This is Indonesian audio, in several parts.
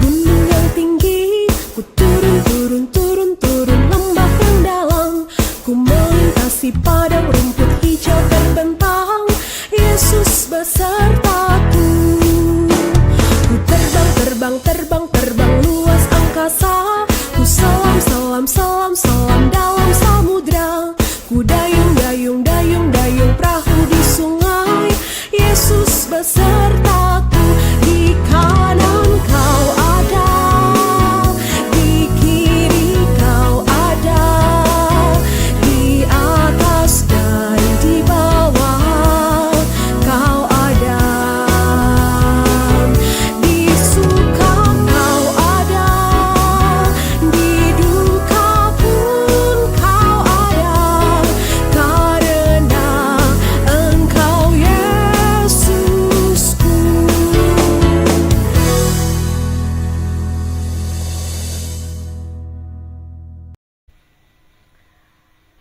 gunung yang tinggi, ku turun lembah yang dalam, ku melintasi padang rumput hijau terbentang. Yesus besertaku. Ku terbang luas angkasa, ku selam dalam samudra, ku dayung perahu di sungai. Yesus besertaku. Di kanan kau ada, di kiri kau ada, di atas dan di bawah kau ada, di suka kau ada, di duka pun kau ada, karena Engkau Yesusku.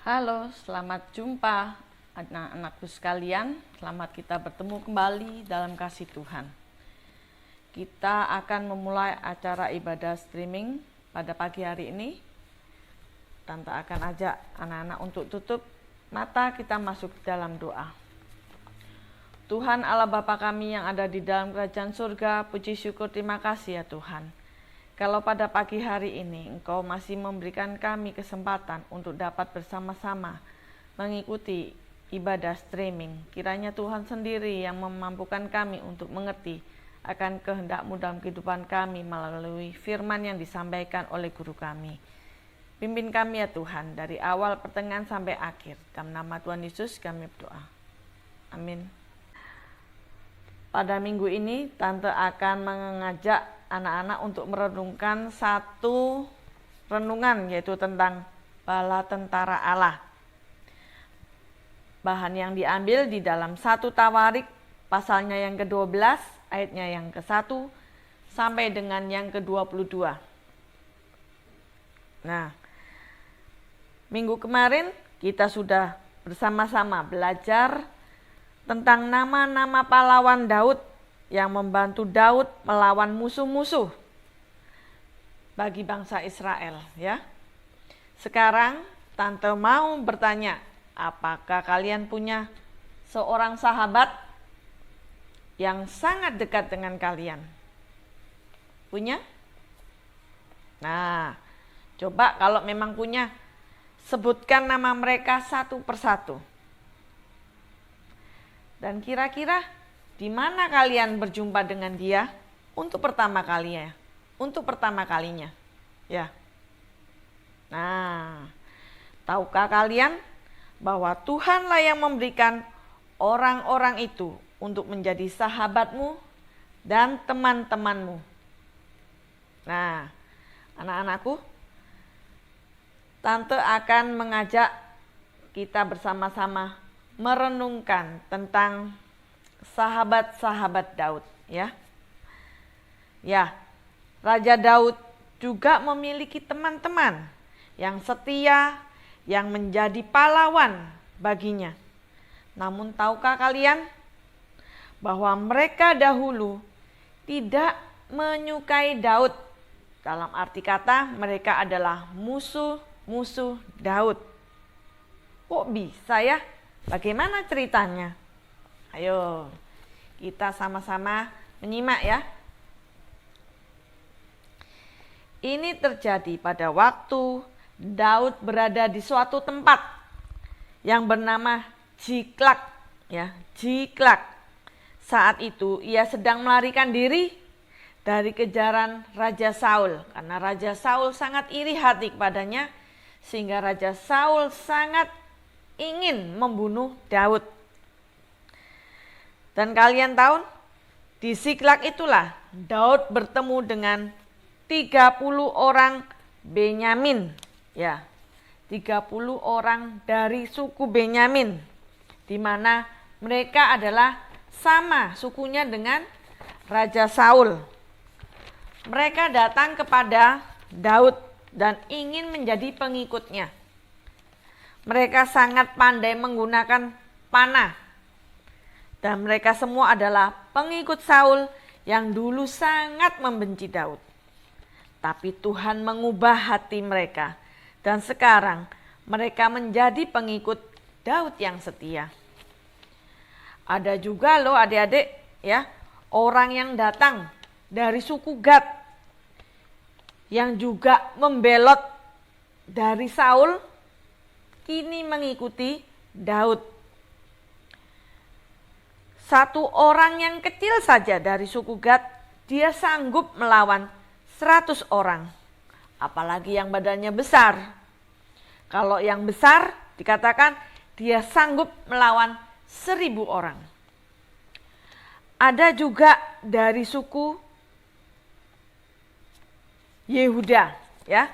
Halo, selamat jumpa anak-anakku sekalian. Selamat kita bertemu kembali dalam kasih Tuhan. Kita akan memulai acara ibadah streaming pada pagi hari ini. Tante akan ajak anak-anak untuk tutup mata, kita masuk dalam doa. Tuhan Allah Bapa kami yang ada di dalam kerajaan surga, puji syukur terima kasih ya Tuhan. Kalau pada pagi hari ini Engkau masih memberikan kami kesempatan untuk dapat bersama-sama mengikuti ibadah streaming. Kiranya Tuhan sendiri yang memampukan kami untuk mengerti akan kehendak-Mu dalam kehidupan kami melalui firman yang disampaikan oleh guru kami. Pimpin kami ya Tuhan dari awal pertengahan sampai akhir. Dalam nama Tuhan Yesus kami berdoa. Amin. Pada minggu ini Tante akan mengajak anak-anak untuk merenungkan satu renungan, yaitu tentang bala tentara Allah. Bahan yang diambil di dalam 1 Tawarik pasalnya yang ke-12 ayatnya yang ke-1 sampai dengan yang ke-22. Nah, minggu kemarin kita sudah bersama-sama belajar tentang nama-nama pahlawan Daud yang membantu Daud melawan musuh-musuh bagi bangsa Israel, ya. Sekarang Tante mau bertanya, apakah kalian punya seorang sahabat yang sangat dekat dengan kalian? Punya? Nah, coba kalau memang punya, sebutkan nama mereka satu persatu. Dan kira-kira di mana kalian berjumpa dengan dia untuk pertama kalinya? Ya. Nah, tahukah kalian bahwa Tuhanlah yang memberikan orang-orang itu untuk menjadi sahabatmu dan teman-temanmu? Nah, anak-anakku, Tante akan mengajak kita bersama-sama merenungkan tentang sahabat-sahabat Daud, ya. Ya, Raja Daud juga memiliki teman-teman yang setia, yang menjadi pahlawan baginya. Namun tahukah kalian bahwa mereka dahulu tidak menyukai Daud? Dalam arti kata, mereka adalah musuh-musuh Daud. Kok bisa ya? Bagaimana ceritanya? Ayo, kita sama-sama menyimak ya. Ini terjadi pada waktu Daud berada di suatu tempat yang bernama Ziklag, ya, Ziklag. Saat itu ia sedang melarikan diri dari kejaran Raja Saul, karena Raja Saul sangat iri hati kepadanya, sehingga Raja Saul sangat ingin membunuh Daud. Dan kalian tahu, di Ziklag itulah Daud bertemu dengan 30 orang Benyamin, ya, 30 orang dari suku Benyamin, di mana mereka adalah sama sukunya dengan Raja Saul. Mereka datang kepada Daud dan ingin menjadi pengikutnya. Mereka sangat pandai menggunakan panah. Dan mereka semua adalah pengikut Saul yang dulu sangat membenci Daud. Tapi Tuhan mengubah hati mereka dan sekarang mereka menjadi pengikut Daud yang setia. Ada juga loh adik-adik ya, orang yang datang dari suku Gad yang juga membelot dari Saul, kini mengikuti Daud. Satu orang yang kecil saja dari suku Gad, dia sanggup melawan 100 orang. Apalagi yang badannya besar. Kalau yang besar dikatakan dia sanggup melawan 1000 orang. Ada juga dari suku Yehuda, ya.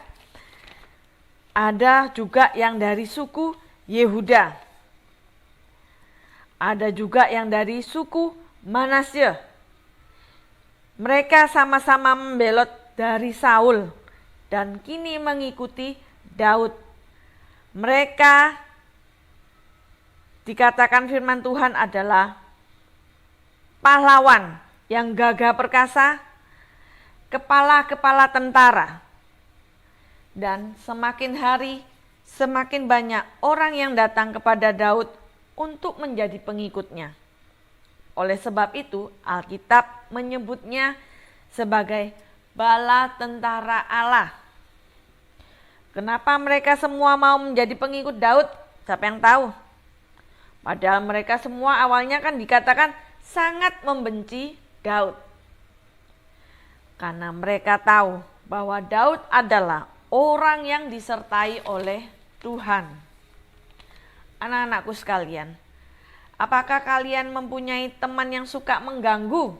Ada juga yang dari suku Yehuda. Ada juga yang dari suku Manasye. Mereka sama-sama membelot dari Saul dan kini mengikuti Daud. Mereka dikatakan firman Tuhan adalah pahlawan yang gagah perkasa, kepala-kepala tentara. Dan semakin hari semakin banyak orang yang datang kepada Daud untuk menjadi pengikutnya. Oleh sebab itu Alkitab menyebutnya sebagai bala tentara Allah. Kenapa mereka semua mau menjadi pengikut Daud? Siapa yang tahu? Padahal mereka semua awalnya kan dikatakan sangat membenci Daud. Karena mereka tahu bahwa Daud adalah orang yang disertai oleh Tuhan. Anak-anakku sekalian, apakah kalian mempunyai teman yang suka mengganggu,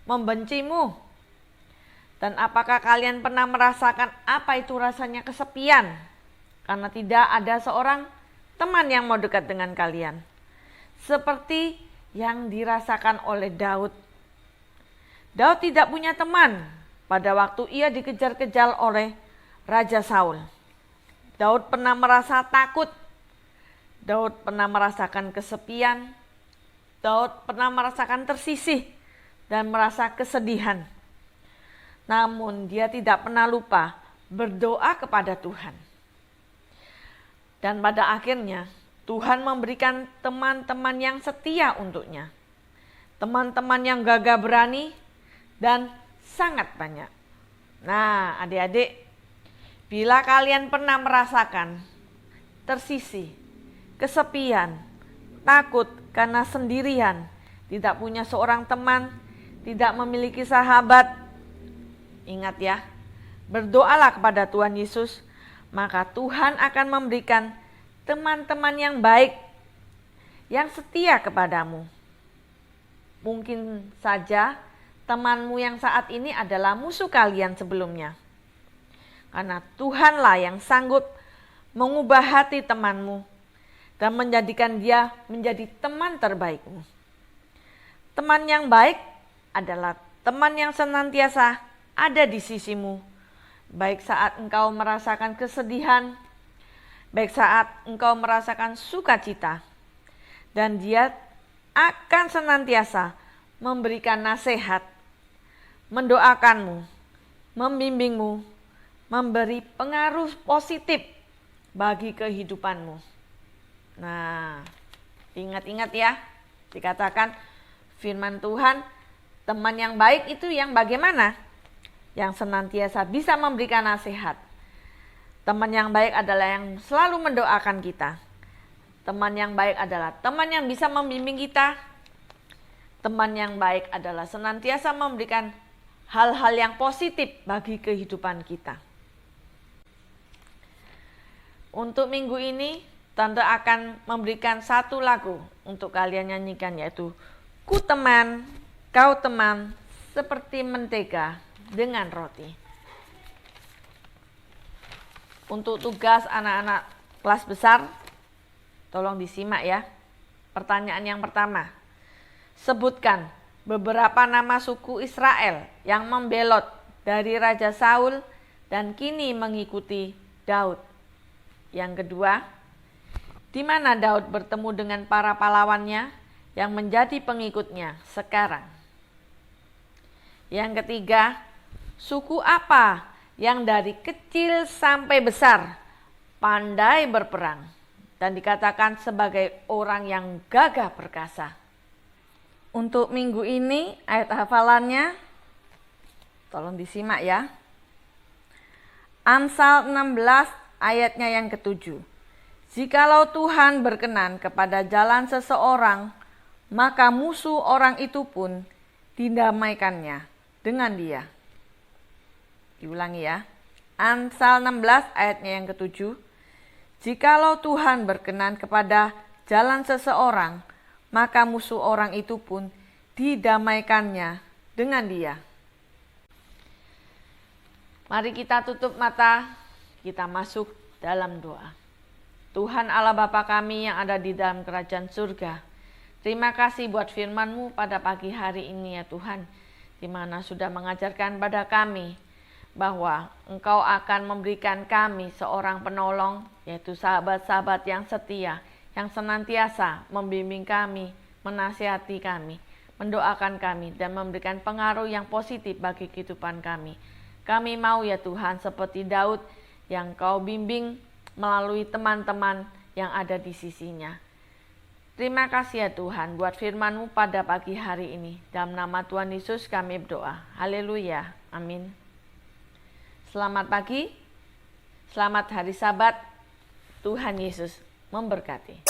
membencimu? Dan apakah kalian pernah merasakan apa itu rasanya kesepian? Karena tidak ada seorang teman yang mau dekat dengan kalian. Seperti yang dirasakan oleh Daud. Daud tidak punya teman pada waktu ia dikejar-kejar oleh Raja Saul. Daud pernah merasa takut. Daud pernah merasakan kesepian. Daud pernah merasakan tersisih dan merasa kesedihan. Namun dia tidak pernah lupa berdoa kepada Tuhan. Dan pada akhirnya Tuhan memberikan teman-teman yang setia untuknya. Teman-teman yang gagah berani dan sangat banyak. Nah, adik-adik, bila kalian pernah merasakan tersisih, kesepian, takut karena sendirian, tidak punya seorang teman, tidak memiliki sahabat, ingat ya, berdoalah kepada Tuhan Yesus, maka Tuhan akan memberikan teman-teman yang baik, yang setia kepadamu. Mungkin saja temanmu yang saat ini adalah musuh kalian sebelumnya. Karena Tuhanlah yang sanggup mengubah hati temanmu dan menjadikan dia menjadi teman terbaikmu. Teman yang baik adalah teman yang senantiasa ada di sisimu, baik saat engkau merasakan kesedihan, baik saat engkau merasakan sukacita, dan dia akan senantiasa memberikan nasihat, mendoakanmu, membimbingmu, memberi pengaruh positif bagi kehidupanmu. Nah, ingat-ingat ya, dikatakan firman Tuhan, teman yang baik itu yang bagaimana? Yang senantiasa bisa memberikan nasihat. Teman yang baik adalah yang selalu mendoakan kita. Teman yang baik adalah teman yang bisa membimbing kita. Teman yang baik adalah senantiasa memberikan hal-hal yang positif bagi kehidupan kita. Untuk minggu ini, Tante akan memberikan satu lagu untuk kalian nyanyikan, yaitu Ku teman, kau teman, seperti mentega dengan roti. Untuk tugas anak-anak kelas besar, tolong disimak ya. Pertanyaan yang pertama, sebutkan beberapa nama suku Israel yang membelot dari Raja Saul dan kini mengikuti Daud. Yang kedua, di mana Daud bertemu dengan para pahlawannya yang menjadi pengikutnya sekarang. Yang ketiga, Suku apa yang dari kecil sampai besar pandai berperang dan dikatakan sebagai orang yang gagah perkasa? Untuk minggu ini ayat hafalannya tolong disimak ya. Amsal 16 ayatnya yang ke-7. Jikalau Tuhan berkenan kepada jalan seseorang, maka musuh orang itu pun didamaikannya dengan dia. Diulangi ya. Amsal 16 ayatnya yang ke-7. Jikalau Tuhan berkenan kepada jalan seseorang, maka musuh orang itu pun didamaikannya dengan dia. Mari kita tutup mata, kita masuk dalam doa. Tuhan Allah Bapa kami yang ada di dalam kerajaan surga, terima kasih buat firman-Mu pada pagi hari ini ya Tuhan, di mana sudah mengajarkan pada kami bahwa Engkau akan memberikan kami seorang penolong, yaitu sahabat-sahabat yang setia, yang senantiasa membimbing kami, menasihati kami, mendoakan kami, dan memberikan pengaruh yang positif bagi kehidupan kami. Kami mau ya Tuhan seperti Daud yang Kau bimbing melalui teman-teman yang ada di sisinya. Terima kasih ya Tuhan buat firman-Mu pada pagi hari ini. Dalam nama Tuhan Yesus kami berdoa. Haleluya. Amin. Selamat pagi. Selamat hari Sabat. Tuhan Yesus memberkati.